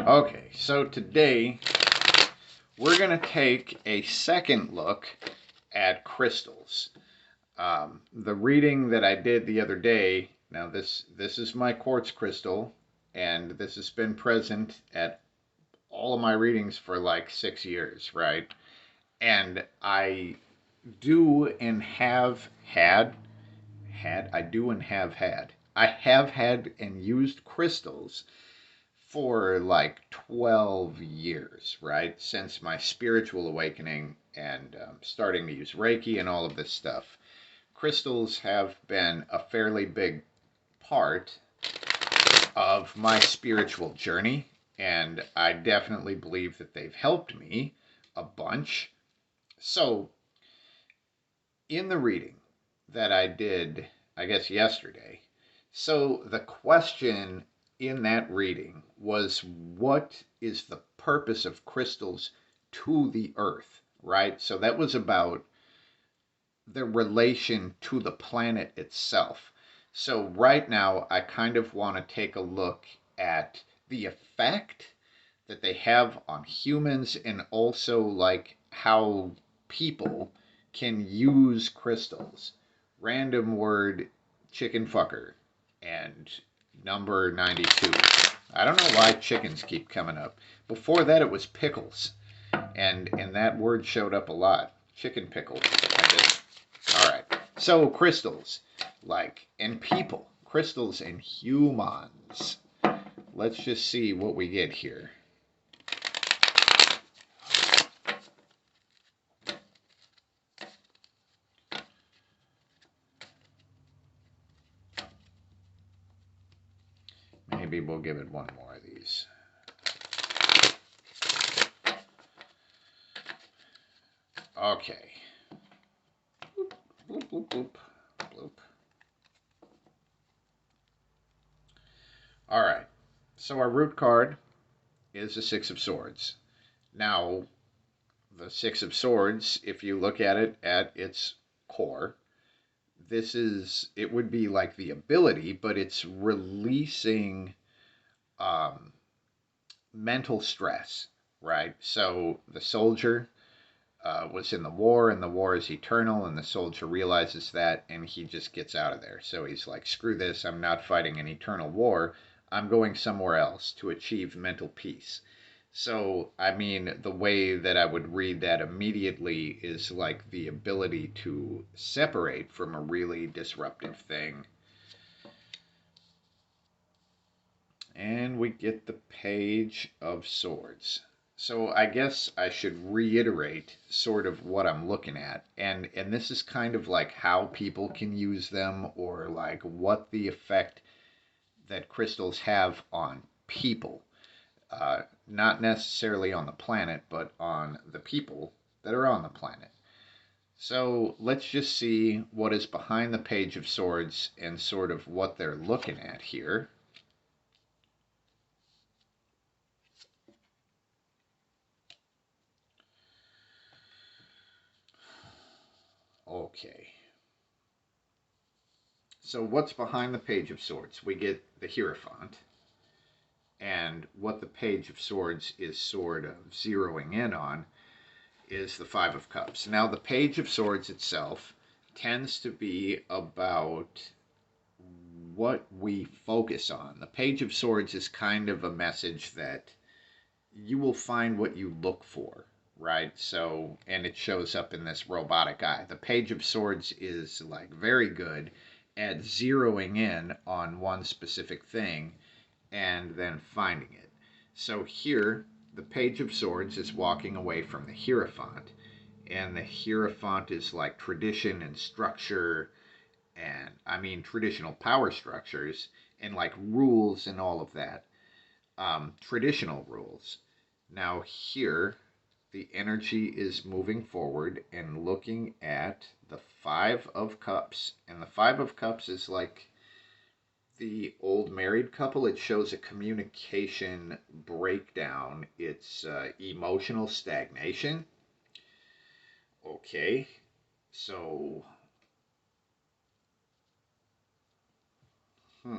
Okay, so today we're going to take a second look at crystals. The reading that I did the other day, now this is my quartz crystal, and this has been present at all of my readings for like 6 years, right? And I do and have had, I have had and used crystals for like 12 years, right? Since my spiritual awakening and starting to use Reiki and all of this stuff. Crystals have been a fairly big part of my spiritual journey, and I definitely believe that they've helped me a bunch. So, in the reading that I did, I guess, yesterday, so the question in that reading was, what is the purpose of crystals to the earth, right? So that was about the relation to the planet itself. So right now, I kind of want to take a look at the effect that they have on humans, and also like how people can use crystals. Random word, chicken fucker, and number 92. I don't know why chickens keep coming up. Before that, it was pickles, and that word showed up a lot. Chicken pickle, I guess. All right. So crystals, like, and people, crystals and humans. Let's just see what we get here. Maybe we'll give it one more of these. Okay. Boop, boop, boop, boop, boop. All right. So our root card is the Six of Swords. Now, the Six of Swords, if you look at it at its core, it would be like the ability, but it's releasing um, mental stress, right? So the soldier was in the war, and the war is eternal, and the soldier realizes that, and he just gets out of there. So he's like, screw this, I'm not fighting an eternal war. I'm going somewhere else to achieve mental peace. So, I mean, the way that I would read that immediately is like the ability to separate from a really disruptive thing. And we get the Page of Swords. So I guess I should reiterate sort of what I'm looking at. And this is kind of like how people can use them, or like what the effect that crystals have on people. Not necessarily on the planet, but on the people that are on the planet. So let's just see what is behind the Page of Swords and sort of what they're looking at here. Okay. So what's behind the Page of Swords? We get the Hierophant. And what the Page of Swords is sort of zeroing in on is the Five of Cups. Now, the Page of Swords itself tends to be about what we focus on. The Page of Swords is kind of a message that you will find what you look for, right? So, and it shows up in this robotic eye. The Page of Swords is like very good at zeroing in on one specific thing and then finding it. So here, the Page of Swords is walking away from the Hierophant, and the Hierophant is like tradition and structure, and I mean traditional power structures, and like rules and all of that. Traditional rules. Now here, the energy is moving forward and looking at the Five of Cups, and the Five of Cups is like the old married couple. It shows a communication breakdown. It's emotional stagnation. Okay, so hmm.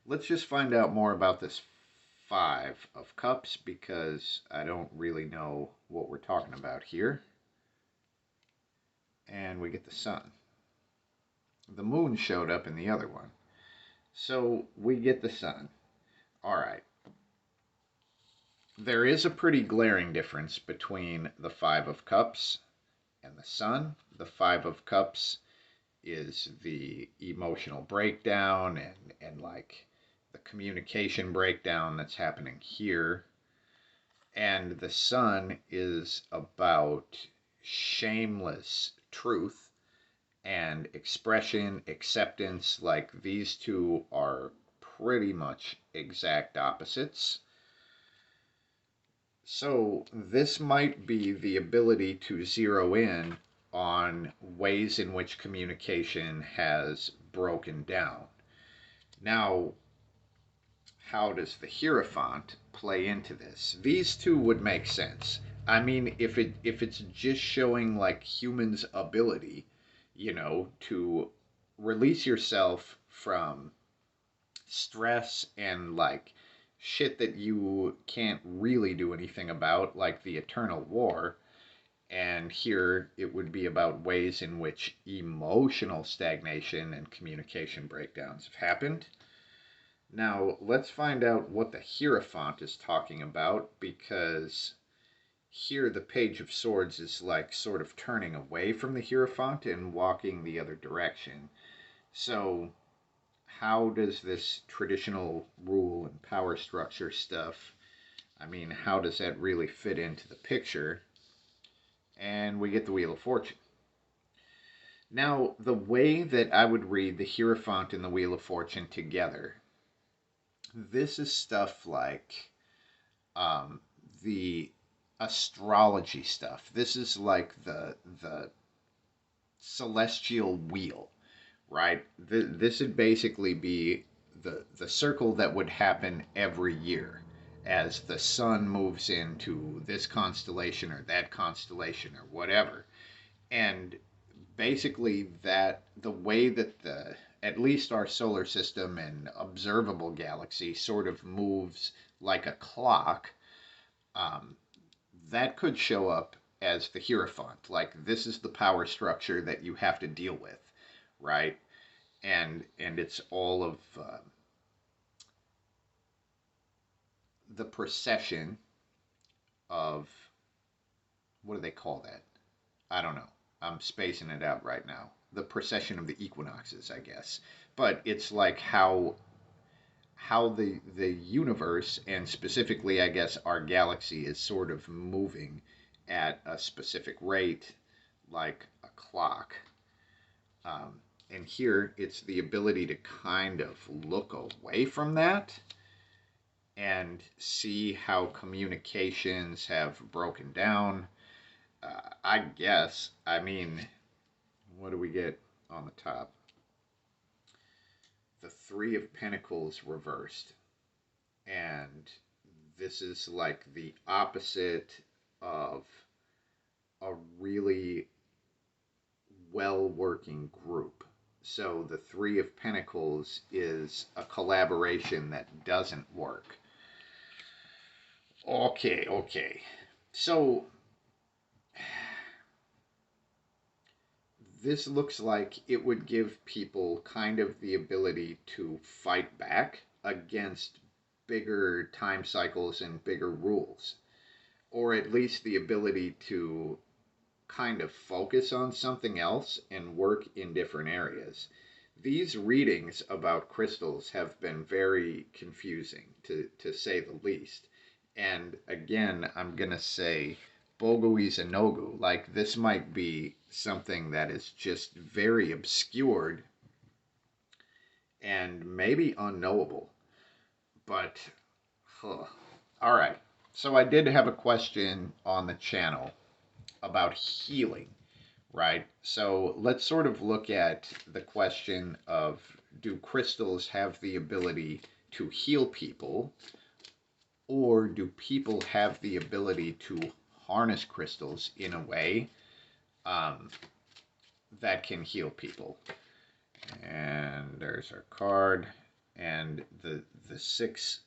let's just find out more about this Five of Cups because I don't really know what we're talking about here. And we get the Sun. The Moon showed up in the other one. So we get the Sun. All right. There is a pretty glaring difference between the Five of Cups and the Sun. The Five of Cups is the emotional breakdown and like the communication breakdown that's happening here. And the Sun is about shameless truth and expression, acceptance. Like these two are pretty much exact opposites. So this might be the ability to zero in on ways in which communication has broken down. Now, how does the Hierophant play into this? These two would make sense. I mean, if it's just showing like humans' ability, to release yourself from stress and like shit that you can't really do anything about, like the eternal war. And here it would be about ways in which emotional stagnation and communication breakdowns have happened. Now, let's find out what the Hierophant is talking about, because here the Page of Swords is like sort of turning away from the Hierophant and walking the other direction. So, how does this traditional rule and power structure stuff, I mean, how does that really fit into the picture? And we get the Wheel of Fortune. Now, the way that I would read the Hierophant and the Wheel of Fortune together, this is stuff like the astrology stuff. This is like the celestial wheel, right? This would basically be the circle that would happen every year as the sun moves into this constellation or that constellation or whatever. And basically that the way that the at least our solar system and observable galaxy sort of moves like a clock, um, that could show up as the Hierophant. Like this is the power structure that you have to deal with, right? And it's all of the precession of, what do they call that? I don't know. I'm spacing it out right now. The precession of the equinoxes, I guess. But it's like how the universe and specifically I guess our galaxy is sort of moving at a specific rate, like a clock. And here it's the ability to kind of look away from that and see how communications have broken down. I guess, I mean, what do we get on the top? The Three of Pentacles reversed. And this is like the opposite of a really well working group. So the Three of Pentacles is a collaboration that doesn't work. Okay. So this looks like it would give people kind of the ability to fight back against bigger time cycles and bigger rules, or at least the ability to kind of focus on something else and work in different areas. These readings about crystals have been very confusing, to say the least. And again, I'm going to say Bogoi's a Nogu. Like, this might be something that is just very obscured and maybe unknowable. But, all right. So I did have a question on the channel about healing, right? So let's sort of look at the question of, do crystals have the ability to heal people, or do people have the ability to harness crystals in a way that can heal people? And there's our card. and the Six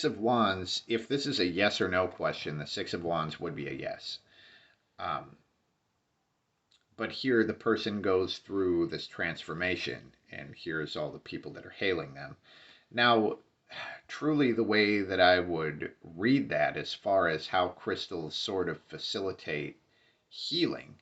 of Wands, if this is a yes or no question, the Six of Wands would be a yes. Um, but here the person goes through this transformation, and here's all the people that are hailing them. Now, truly, the way that I would read that, as far as how crystals sort of facilitate healing,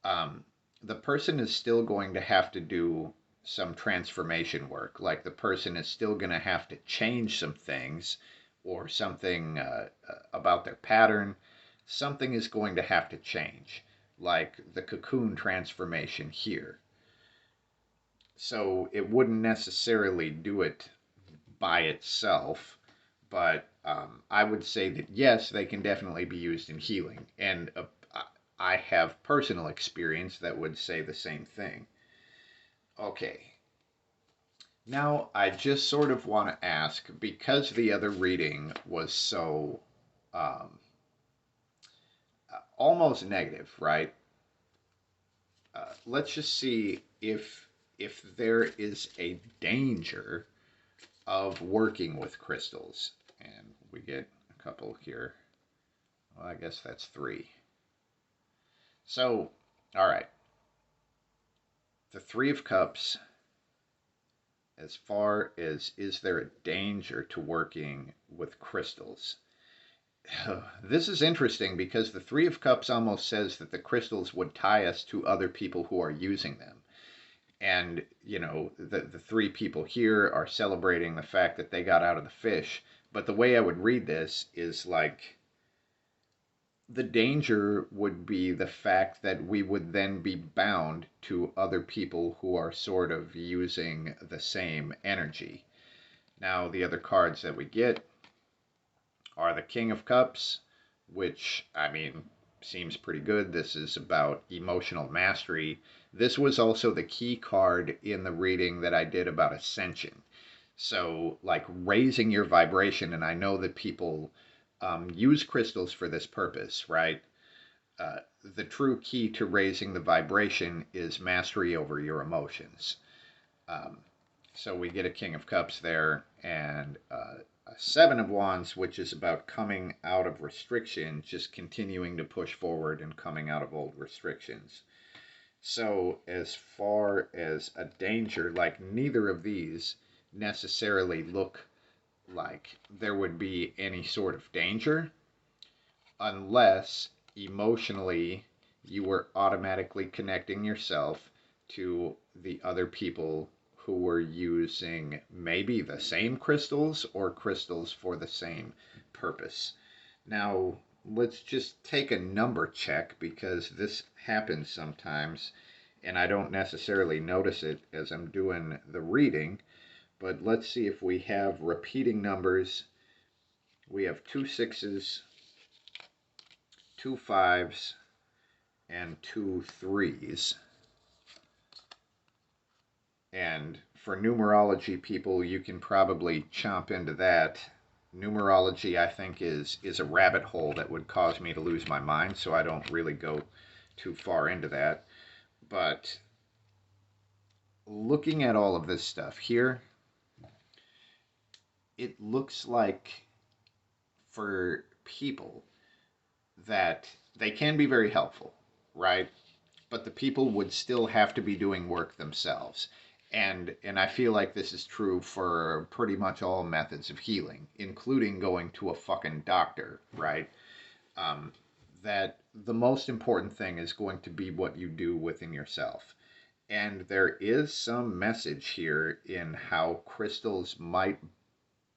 um, the person is still going to have to do some transformation work. Like the person is still going to have to change some things or something about their pattern. Something is going to have to change, like the cocoon transformation here. So it wouldn't necessarily do it by itself, but I would say that yes, they can definitely be used in healing. And I have personal experience that would say the same thing. Okay. Now, I just sort of want to ask, because the other reading was so um, almost negative, right? Let's just see if there is a danger of working with crystals. And we get a couple here. Well, I guess that's 3. So, all right. The 3 of Cups, as far as is there a danger to working with crystals? This is interesting because the 3 of Cups almost says that the crystals would tie us to other people who are using them. And, you know, the 3 people here are celebrating the fact that they got out of the fish. But the way I would read this is like the danger would be the fact that we would then be bound to other people who are sort of using the same energy. Now, the other cards that we get are the King of Cups, which, I mean, seems pretty good. This is about emotional mastery. This was also the key card in the reading that I did about ascension. So, like raising your vibration, and I know that people use crystals for this purpose, right? The true key to raising the vibration is mastery over your emotions. Um, so we get a King of Cups there, and a 7 of Wands, which is about coming out of restriction, just continuing to push forward and coming out of old restrictions. So as far as a danger, like neither of these necessarily look like there would be any sort of danger unless emotionally you were automatically connecting yourself to the other people who were using maybe the same crystals or crystals for the same purpose. Now, let's just take a number check because this happens sometimes and I don't necessarily notice it as I'm doing the reading. But let's see if we have repeating numbers. We have 2 6s, 2 5s, and 2 3s. And for numerology people, you can probably chomp into that. Numerology, I think, is a rabbit hole that would cause me to lose my mind, so I don't really go too far into that. But looking at all of this stuff here, it looks like for people that they can be very helpful, right? But the people would still have to be doing work themselves. And I feel like this is true for pretty much all methods of healing, including going to a fucking doctor, right? Um, that the most important thing is going to be what you do within yourself. And there is some message here in how crystals might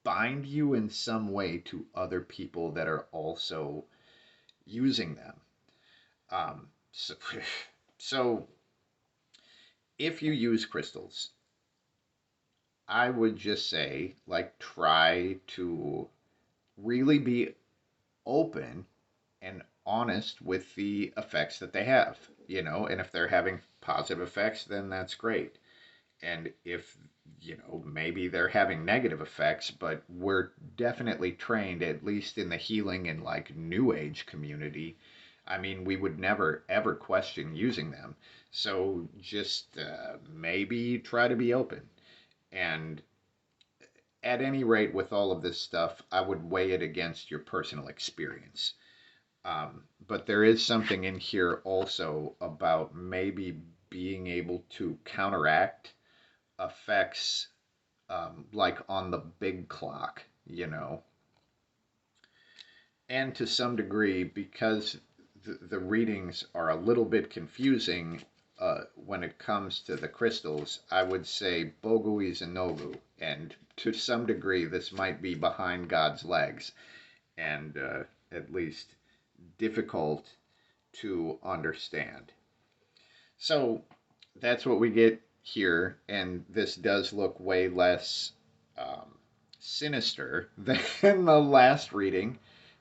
bind you in some way to other people that are also using them. So, so if you use crystals, I would just say, like, try to really be open and honest with the effects that they have, you know, and if they're having positive effects, then that's great. And if, you know, maybe they're having negative effects, but we're definitely trained, at least in the healing and like new age community. I mean, we would never ever question using them. So just maybe try to be open. And at any rate, with all of this stuff, I would weigh it against your personal experience. But there is something in here also about maybe being able to counteract effects like on the big clock, you know. And to some degree, because the readings are a little bit confusing when it comes to the crystals, I would say Bogu is a Nogu. And to some degree, this might be behind God's legs and at least difficult to understand. So that's what we get here, and this does look way less um, sinister than the last reading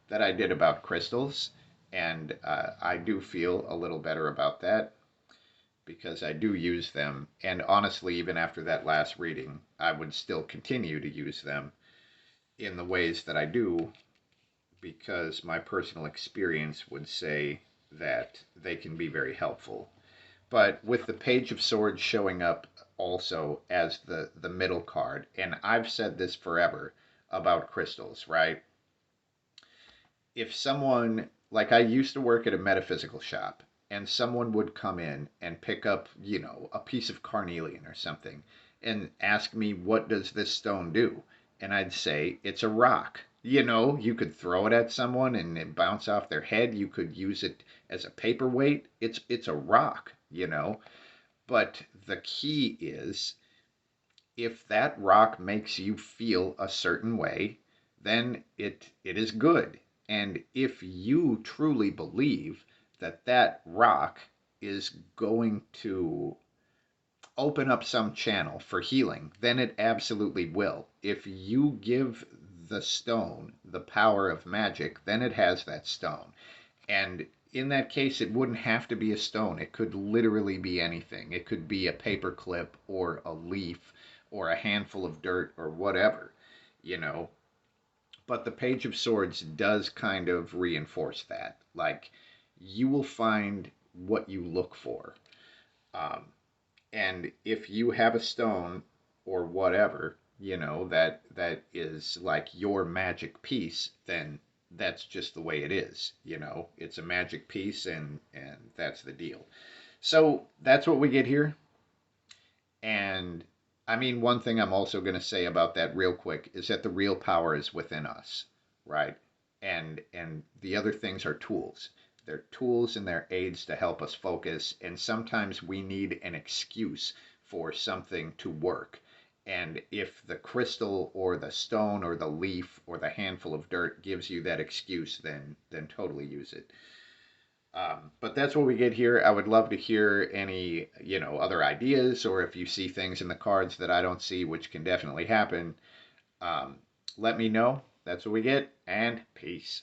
that I did about crystals, and I do feel a little better about that because I do use them. And honestly, even after that last reading, I would still continue to use them in the ways that I do because my personal experience would say that they can be very helpful. But with the Page of Swords showing up also as the middle card, and I've said this forever about crystals, right? If someone, like I used to work at a metaphysical shop, and someone would come in and pick up, you know, a piece of carnelian or something and ask me, what does this stone do? And I'd say, it's a rock. You know, you could throw it at someone and it bounce off their head. You could use it as a paperweight. It's a rock, you know. But the key is if that rock makes you feel a certain way, then it is good. And if you truly believe that that rock is going to open up some channel for healing, then it absolutely will. If you give the stone the power of magic, then it has that stone. And in that case, it wouldn't have to be a stone. It could literally be anything. It could be a paper clip or a leaf or a handful of dirt or whatever, you know. But the Page of Swords does kind of reinforce that. Like, you will find what you look for. Um, and if you have a stone or whatever, you know, that is like your magic piece, then that's just the way it is, you know. It's a magic piece and that's the deal. So that's what we get here. And I mean, one thing I'm also going to say about that real quick is that the real power is within us, right? And the other things are tools. They're tools and they're aids to help us focus. And sometimes we need an excuse for something to work. And if the crystal or the stone or the leaf or the handful of dirt gives you that excuse, then totally use it. But that's what we get here. I would love to hear any, you know, other ideas, or if you see things in the cards that I don't see, which can definitely happen, um, let me know. That's what we get, and peace.